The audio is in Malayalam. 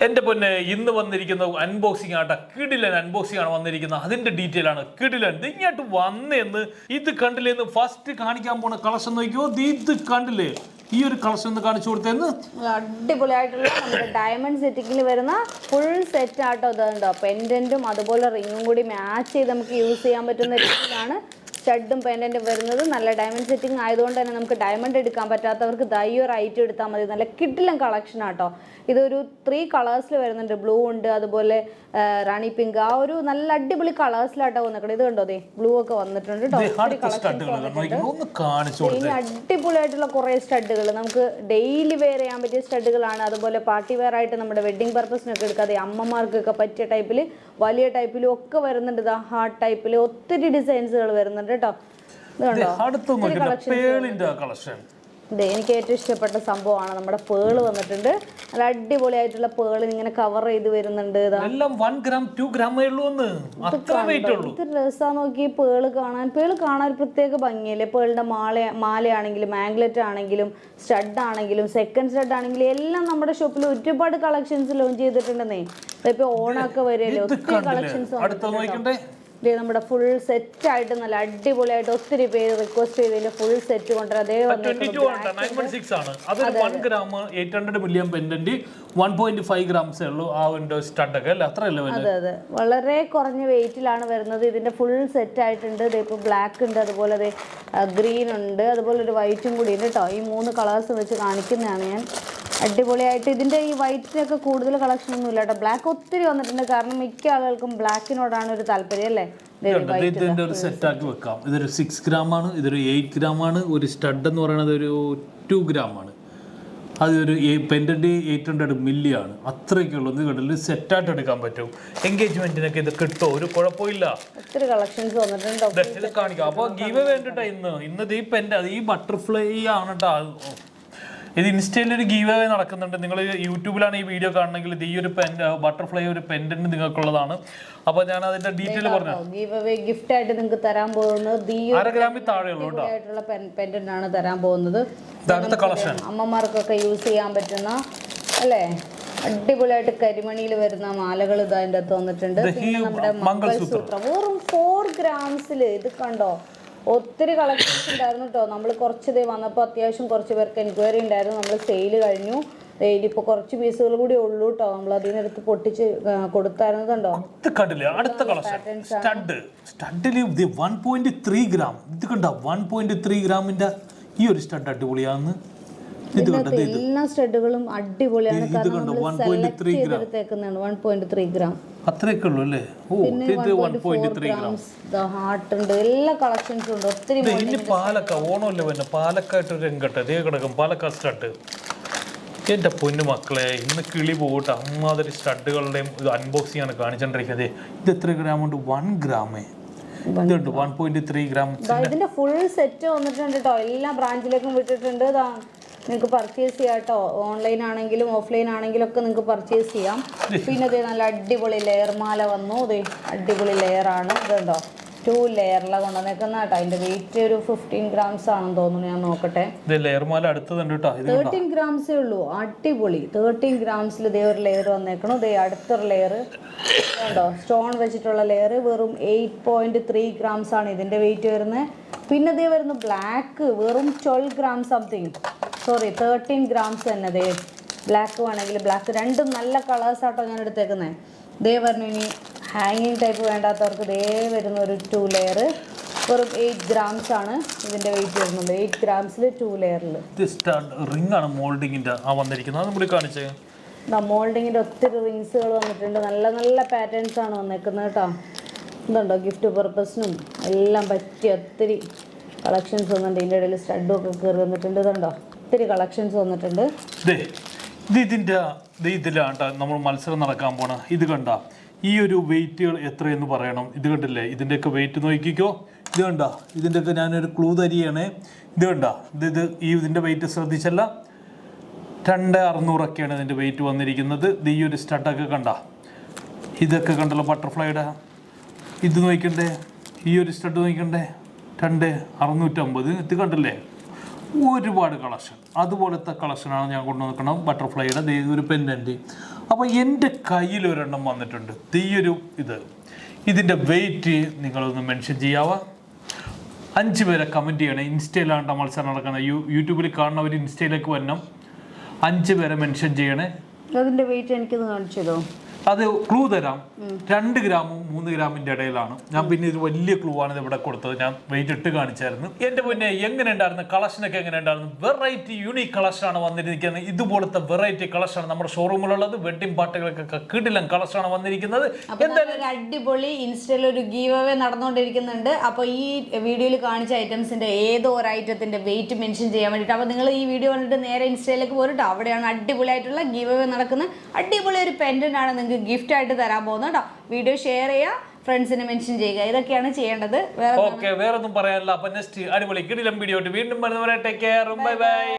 എൻ്റെ പൊന്നെ ഇന്ന് വന്നിരിക്കുന്ന അൺബോക്സിംഗ് ആട്ട കിടിലൻ അൺബോക്സിംഗ് ആണ് വന്നിരിക്കുന്നത്. അതിന്റെ ഡീറ്റെയിൽ ആണ് കിടിലൻ. ഇങ്ങോട്ട് വന്നെന്ന് ഇത് കണ്ടില്ലേ? എന്ന് ഫസ്റ്റ് കാണിക്കാൻ പോണ കളക്ഷൻ നോക്കിയോ. ഇത് കണ്ടില്ലേ? ഈ ഒരു കളക്ഷൻ ഒന്ന് കാണിച്ചു കൊടുത്തേന്ന്. അടിപൊളിയായിട്ടുള്ള നമ്മുടെ ഡയമണ്ട് സെറ്റിങ്ങിൽ വരുന്ന ഫുൾ സെറ്റ് ആട്ടോ. ഇതുണ്ടോ പെൻഡന്റും അതുപോലെ റിങ്ങും കൂടി മാച്ച് ചെയ്ത് നമുക്ക് യൂസ് ചെയ്യാൻ പറ്റുന്ന രീതിയിലാണ് സ്റ്റഡും പെൻഡന്റും വരുന്നത്. നല്ല ഡയമണ്ട് സെറ്റിംഗ് ആയതുകൊണ്ട് തന്നെ നമുക്ക് ഡയമണ്ട് എടുക്കാൻ പറ്റാത്തവർക്ക് ഈ ഒരു ഐറ്റം എടുത്താൽ മതി. നല്ല കിടിലൻ കളക്ഷൻ ആട്ടോ. ഇതൊരു 3 കളേഴ്സിൽ വരുന്നുണ്ട്. ബ്ലൂ ഉണ്ട്, അതുപോലെ റാണി പിങ്ക്, ആ ഒരു നല്ല അടിപൊളി കളേഴ്സിലാട്ടോ വന്നിട്ടുണ്ട്. ഇത് കണ്ടോ, ബ്ലൂ ഒക്കെ വന്നിട്ടുണ്ട് കേട്ടോ. അടിപൊളിയായിട്ടുള്ള കുറെ സ്റ്റഡുകൾ നമുക്ക് ഡെയിലി വെയർ ചെയ്യാൻ പറ്റിയ സ്റ്റഡുകളാണ്. അതുപോലെ പാർട്ടി വെയർ ആയിട്ട് നമ്മുടെ വെഡിങ് പർപ്പസിനൊക്കെ എടുക്കാതെ അമ്മമാർക്കൊക്കെ പറ്റിയ ടൈപ്പിൽ, വലിയ ടൈപ്പിലും ഒക്കെ വരുന്നുണ്ട്. ഹാർട്ട് ടൈപ്പിൽ ഒത്തിരി ഡിസൈൻസുകൾ വരുന്നുണ്ട് കേട്ടോ. എനിക്ക് ഏറ്റവും ഇഷ്ടപ്പെട്ട സംഭവമാണ് നമ്മുടെ പേള് വന്നിട്ടുണ്ട്. നല്ല അടിപൊളിയായിട്ടുള്ള പേള് ഇങ്ങനെ കവർ ചെയ്ത് വരുന്നുണ്ട്. ഇത് രസാ നോക്കി പേള് കാണാൻ ഒരു പ്രത്യേക ഭംഗിയല്ലേ. പേളിന്റെ മാലയാണെങ്കിലും ആംഗ്ലറ്റ് ആണെങ്കിലും സ്റ്റഡ് ആണെങ്കിലും സെക്കൻഡ് സ്റ്റഡ് ആണെങ്കിലും എല്ലാം നമ്മുടെ ഷോപ്പിൽ ഒരുപാട് കളക്ഷൻസ് ലോഞ്ച് ചെയ്തിട്ടുണ്ടെന്നേ. ഇപ്പൊ ഓണമൊക്കെ വരുമല്ലോ, ഒത്തിരി കളക്ഷൻസ്. നമ്മുടെ ഫുൾ സെറ്റ് ആയിട്ട് നല്ല അടിപൊളിയായിട്ട് ഒത്തിരി പേര് റിക്വസ്റ്റ് ചെയ്തതിന്റെ ഫുൾ സെറ്റ് കൊണ്ടുവരാം. അതേ അതെ വളരെ കുറഞ്ഞ വെയിറ്റിലാണ് വരുന്നത്. ഇതിന്റെ ഫുൾ സെറ്റ് ആയിട്ടുണ്ട്. ഇപ്പൊ ബ്ലാക്ക് ഉണ്ട്, അതുപോലെ ഗ്രീൻ ഉണ്ട്, അതുപോലെ ഒരു വൈറ്റും കൂടി ഉണ്ട് കേട്ടോ. ഈ 3 കളേഴ്സ് വെച്ച് കാണിക്കുന്നതാണ് ഞാൻ. അടിപൊളിയായിട്ട് ഇതിന്റെ ഈ വൈറ്റിനൊക്കെ കൂടുതൽ കളക്ഷൻ ഒന്നും ഇല്ല കേട്ടോ. ബ്ലാക്ക് ഒത്തിരി വന്നിട്ടുണ്ട്, കാരണം മിക്ക ആളുകൾക്കും ബ്ലാക്കിനോടാണ് ഒരു താല്പര്യം അല്ലേ. ഇതിന്റെ ഒരു സെറ്റ് ആക്കി വെക്കാം. ഇതൊരു 6 ഗ്രാം ആണ്, ഇതൊരു 8 ഗ്രാം ആണ്. ഒരു സ്റ്റഡ് എന്ന് പറയുന്നത് ഒരു 2 ഗ്രാം ആണ്. അതൊരു പെൻഡന്റ് 800 മില്ലി ആണ്. അത്രയൊക്കെ ഉള്ളൂ. ഇത് കണ്ടില്ല, സെറ്റായിട്ട് എടുക്കാൻ പറ്റും. എൻഗേജ്മെന്റിനൊക്കെ ഇത് കിട്ടും, ഒരു കുഴപ്പമില്ല. ഒത്തിരി കളക്ഷൻസ് വന്നിട്ടുണ്ട്. ഇത് കാണിക്കാം. അപ്പോൾ ഗീവ് വേണ്ടിട്ടാ ഇന്ന് ഈ പെൻഡ്, ഈ ബട്ടർഫ്ലൈ ആണ് കേട്ടോ. ഇത് ഇൻസ്റ്റയിൽ ഒരു ഗീവ് അവേ നടക്കുന്നുണ്ട്. നിങ്ങൾ യൂട്യൂബിലാണ് ഈ വീഡിയോ കാണണമെങ്കിൽ ഇത് ഈ ഒരു ബട്ടർഫ്ലൈ ഒരു പെൻഡന്റ് നിങ്ങൾക്കുള്ളതാണ്. അപ്പോൾ ഞാൻ അതിന്റെ ഡീറ്റെയിൽ പറഞ്ഞു. ഗീവ് അവേ ഗിഫ്റ്റ് ആയിട്ട് നിങ്ങൾക്ക് തരാൻ പോകുന്നത് 1/2 ഗ്രാമിൽ താഴെയുള്ളൂ ആയിട്ടുള്ള പെൻഡന്റ് ആണ് തരാൻ പോകുന്നത്. അടുത്ത കളക്ഷൻ അമ്മമാർക്കൊക്കെ യൂസ് ചെയ്യാൻ പറ്റുന്ന അല്ലേ, അടിപൊളിയായിട്ട് കരിമണിയിൽ വരുന്ന മാലകൾ ഇത് അതിൻ്റെ അകത്ത് വന്നിട്ടുണ്ട്. പിന്നെ നമ്മുടെ മംഗൾസൂത്രം വെറും 4 ഗ്രാംസിൽ. ഇത് കണ്ടോ, ഒത്തിരി കളക്ഷൻസ് ഉണ്ടായിരുന്നു കേട്ടോ. നമ്മൾ കുറച്ച് വന്നപ്പോൾ അത്യാവശ്യം കുറച്ച് പേർക്ക് എൻക്വയറി ഉണ്ടായിരുന്നു. നമ്മൾ സെയിൽ കഴിഞ്ഞു. ഇതിപ്പോൾ കുറച്ച് പീസുകൾ കൂടി ഉള്ളൂ കേട്ടോ. നമ്മൾ അതിനടുത്ത് പൊട്ടിച്ച് കൊടുത്തായിരുന്നതുണ്ടോ. അടുത്ത കളക്ഷൻ സ്റ്റഡില് 1.3 ഗ്രാം. ഇത് കണ്ടോ, 1.3 ഗ്രാമിന്റെ ഈ ഒരു സ്റ്റഡ് അടിപൊളിയാന്ന്. എല്ലാ സ്റ്റഡുകളും അടിപൊളിയാണ്, കാരണം നമ്മൾ സെലക്ട് ചെയ്തെടുത്തേക്കുന്നതാണ്. 1.3 ഗ്രാം അത്രയൊക്കെ ഉള്ളൂ അല്ലേ. ഹാർട്ട് ഉണ്ട്, എല്ലാ കളക്ഷൻസും ഉണ്ട്. ഒത്തിരി ഓണമല്ലേ പിന്നെ പാലക്കായിട്ട് ഒരു രംഗട്ടെ ദേ കിടക്കും. പാലക്കാട് സ്റ്റഡ് എൻ്റെ പൊന്നു മക്കളെ, ഇന്ന് കിളി പോകട്ടെ. അമ്മാതിരി സ്റ്റഡുകളുടെയും ഇത് അൺബോക്സിംഗ് ആണ് കാണിച്ചോണ്ടിരിക്കുന്നത്. ഇത് എത്ര ഗ്രാം ഉണ്ട്? 1 ഗ്രാമേ. ഇതുണ്ട് 1.3 ഗ്രാം. ഇതിന്റെ ഫുൾ സെറ്റ് വന്നിട്ടുണ്ട് കേട്ടോ. എല്ലാ ബ്രാഞ്ചിലേക്കും വിട്ടിട്ടുണ്ട്. നിങ്ങൾക്ക് പർച്ചേസ് ചെയ്യാം കേട്ടോ. ഓൺലൈൻ ആണെങ്കിലും ഓഫ്ലൈൻ ആണെങ്കിലും ഒക്കെ നിങ്ങൾക്ക് പർച്ചേസ് ചെയ്യാം. പിന്നെ ഇത് നല്ല അടിപൊളി ലെയർ മാല വന്നു. ഇത് അടിപൊളി ലെയർ ആണ്. ഇതുണ്ടോ, 2 ലെയറിലാണ് കൊണ്ടുവന്നേക്കുന്ന കേട്ടോ. അതിന്റെ വെയിറ്റ് ഒരു 15 ഗ്രാംസ് ആണെന്ന് തോന്നുന്നു. ഞാൻ നോക്കട്ടെ. 13 ഗ്രാംസേ ഉള്ളൂ. അടിപൊളി 13 ഗ്രാംസിൽ ഇതേ ഒരു ലെയർ വന്നേക്കണു. ഇതേ അടുത്തൊരു ലെയർ ഉണ്ടോ, സ്റ്റോൺ വെച്ചിട്ടുള്ള ലെയർ. വെറും 8.3 ഗ്രാംസ് ആണ് ഇതിന്റെ വെയിറ്റ് വരുന്നത്. പിന്നെ ഇതേ വരുന്നു ബ്ലാക്ക്, വെറും 12 ഗ്രാം സംതിങ്. 13 ഗ്രാംസ് തന്നെ. ദേ ബ്ലാക്ക് വേണമെങ്കിൽ ബ്ലാക്ക്, രണ്ടും നല്ല കളേഴ്സ് ആട്ടോ ഞാൻ എടുത്തേക്കുന്നത്. ദേ പറഞ്ഞു. ഇനി ഹാങ്ങിങ് ടൈപ്പ് വേണ്ടാത്തവർക്ക് ദേ വരുന്ന ഒരു 2 ലെയർ. വെറും 8 ഗ്രാംസ് ആണ് ഇതിന്റെ വെയിറ്റ് വരുന്നുണ്ട്. 8 ഗ്രാംസിൽ 2 ലെയറിൽ. മോൾഡിങ്ങിന്റെ ഒത്തിരി റിങ്സുകൾ വന്നിട്ടുണ്ട്. നല്ല നല്ല പാറ്റേൺസ് ആണ് വന്നേക്കുന്നത് കേട്ടോ. ഇതുണ്ടോ, ഗിഫ്റ്റ് പർപ്പസിനും എല്ലാം പറ്റിയ ഒത്തിരി കളക്ഷൻസ് വന്നിട്ടുണ്ട്. ഇതിൻ്റെ ഇടയിൽ സ്റ്റഡും ഒക്കെ കയറി വന്നിട്ടുണ്ട്. ഇതുണ്ടോ, ഒത്തിരി കളക്ഷൻസ് വന്നിട്ടുണ്ട്. ഇതിലാണ് നമ്മൾ മത്സരം നടക്കാൻ പോണ. ഇത് കണ്ട ഈ ഒരു വെയിറ്റുകൾ എത്രയെന്ന് പറയണം. ഇത് കണ്ടില്ലേ, ഇതിൻ്റെയൊക്കെ വെയിറ്റ് നോക്കിക്കോ. ഇത് കണ്ട, ഇതിൻ്റെയൊക്കെ ഞാനൊരു ക്ലൂ തരികയാണ്. ഇത് കണ്ട, ഇതിൻ്റെ വെയിറ്റ് ശ്രദ്ധിച്ചല്ല. 2600 ഇതിൻ്റെ വെയിറ്റ് വന്നിരിക്കുന്നത്. ഈ ഒരു സ്റ്റഡൊക്കെ കണ്ട, ഇതൊക്കെ കണ്ടല്ലോ ബട്ടർഫ്ലൈയുടെ. ഇത് നോക്കണ്ടേ, ഈ ഒരു സ്റ്റഡ് നോക്കണ്ടേ, 2650. ഇത് കണ്ടില്ലേ, ഒരുപാട് കളക്ഷൻ, അതുപോലത്തെ കളക്ഷനാണ് ഞാൻ കൊണ്ടുവന്നിരിക്കണം. ബട്ടർഫ്ലൈയുടെ ഒരു പെൻഡൻറ്റ്. അപ്പോൾ എൻ്റെ കയ്യിൽ ഒരെണ്ണം വന്നിട്ടുണ്ട്. തീയൊരു ഇതിൻ്റെ വെയിറ്റ് നിങ്ങളൊന്ന് മെൻഷൻ ചെയ്യാവോ? 5 പേരെ കമൻറ്റ് ചെയ്യണേ. ഇൻസ്റ്റയിലാണ് മത്സരം നടക്കുന്നത്. യൂട്യൂബിൽ കാണുന്നവർ ഇൻസ്റ്റയിലേക്ക് വരണം. 5 പേരെ മെൻഷൻ ചെയ്യണേ. അതിൻ്റെ വെയിറ്റ് എനിക്കൊന്ന് കാണിച്ചതോ? അത് ക്ലൂ തരാം. 2 ഗ്രാമും 3 ഗ്രാമിൻ്റെ ഇടയിലാണ്. ഞാൻ പിന്നെ ഒരു വലിയ ക്ലൂ ആണ് ഇവിടെ കൊടുത്തത്. ഞാൻ വെയിറ്റ് ഇട്ട് കാണിച്ചായിരുന്നു. എൻ്റെ പിന്നെ എങ്ങനെ ഉണ്ടായിരുന്നു, കളക്ഷനൊക്കെ എങ്ങനെ ഉണ്ടായിരുന്നു? വെറൈറ്റി യൂണീക് കളക്ഷനാണ് വന്നിരിക്കുന്നത്. ഇതുപോലത്തെ വെറൈറ്റി കളക്ഷനാണ് നമ്മുടെ ഷോറൂമിലുള്ളത്. വെഡ്ഡിംഗ് പാർട്ടികൾക്കൊക്കെ കിടിലൻ കളക്ഷനാണ് വന്നിരിക്കുന്നത്. എന്തായാലും അടിപൊളി ഇൻസ്റ്റയിൽ ഒരു ഗീവ് അവേ നടന്നുകൊണ്ടിരിക്കുന്നുണ്ട്. അപ്പോൾ ഈ വീഡിയോയിൽ കാണിച്ച ഐറ്റംസിന്റെ ഏതോ ഒരു ഐറ്റത്തിന്റെ വെയിറ്റ് മെൻഷൻ ചെയ്യാൻ വേണ്ടിയിട്ട്, അപ്പോൾ നിങ്ങൾ ഈ വീഡിയോ കണ്ടിട്ട് നേരെ ഇൻസ്റ്റയിലേക്ക് പോരുട്ടോ. അവിടെയാണ് അടിപൊളിയായിട്ടുള്ള ഗീവ് അവേ നടക്കുന്നത്. അടിപൊളി ഒരു പെൻഡന്റ് ആണ് നിങ്ങൾക്ക് ഗിഫ്റ്റ് ആയിട്ട് തരാൻ പോകുന്നത് കേട്ടോ. വീഡിയോ ഷെയർ ചെയ്യുക, ഫ്രണ്ട്സിനെ മെൻഷൻ ചെയ്യുക. ഇതൊക്കെയാണ് ചെയ്യേണ്ടത്. വേറൊന്നും പറയാനില്ല. അപ്പൊ നെക്സ്റ്റ് അടിപൊളി കിടിലം വീഡിയോ വീണ്ടും വരുന്നവരെ ടേക്ക് കെയർ. Bye bye.